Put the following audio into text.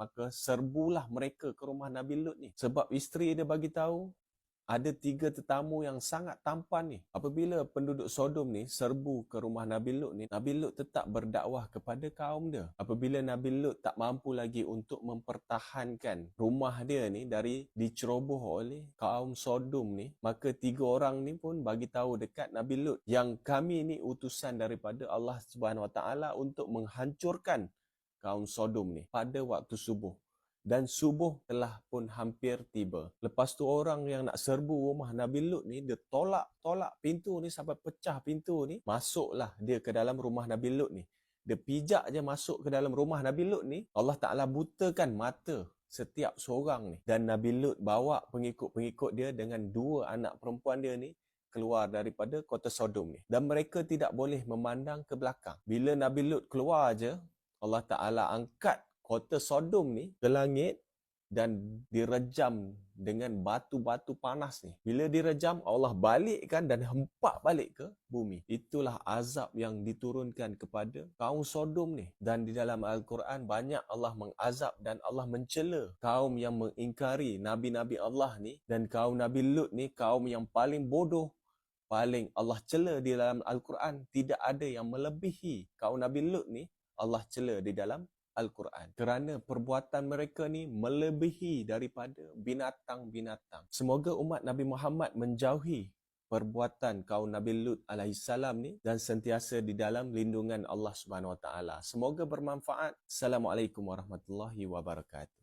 maka serbulah mereka ke rumah Nabi Lut ni. Sebab isteri dia bagi tahu ada 3 tetamu yang sangat tampan ni. Apabila penduduk Sodom ni serbu ke rumah Nabi Lut ni, Nabi Lut tetap berdakwah kepada kaum dia. Apabila Nabi Lut tak mampu lagi untuk mempertahankan rumah dia ni dari diceroboh oleh kaum Sodom ni, maka 3 orang ni pun bagi tahu dekat Nabi Lut yang kami ni utusan daripada Allah Subhanahu Wa Taala untuk menghancurkan kaum Sodom ni pada waktu subuh. Dan subuh telah pun hampir tiba. Lepas tu orang yang nak serbu rumah Nabi Lut ni, dia tolak pintu ni sampai pecah pintu ni. Masuklah dia ke dalam rumah Nabi Lut ni. Dia pijak je masuk ke dalam rumah Nabi Lut ni, Allah Ta'ala butakan mata setiap seorang ni. Dan Nabi Lut bawa pengikut-pengikut dia dengan 2 anak perempuan dia ni keluar daripada kota Sodom ni. Dan mereka tidak boleh memandang ke belakang. Bila Nabi Lut keluar je, Allah Ta'ala angkat kota Sodom ni ke langit dan direjam dengan batu-batu panas ni. Bila direjam, Allah balikkan dan hempak balik ke bumi. Itulah azab yang diturunkan kepada kaum Sodom ni. Dan di dalam Al-Quran banyak Allah mengazab dan Allah mencela kaum yang mengingkari Nabi-Nabi Allah ni. Dan kaum Nabi Lut ni kaum yang paling bodoh, paling Allah cela di dalam Al-Quran. Tidak ada yang melebihi kaum Nabi Lut ni, Allah cela di dalam Al-Quran. Kerana perbuatan mereka ni melebihi daripada binatang-binatang. Semoga umat Nabi Muhammad menjauhi perbuatan kaum Nabi Lut alaihissalam ni dan sentiasa di dalam lindungan Allah Subhanahu Wa Taala. Semoga bermanfaat. Assalamualaikum warahmatullahi wabarakatuh.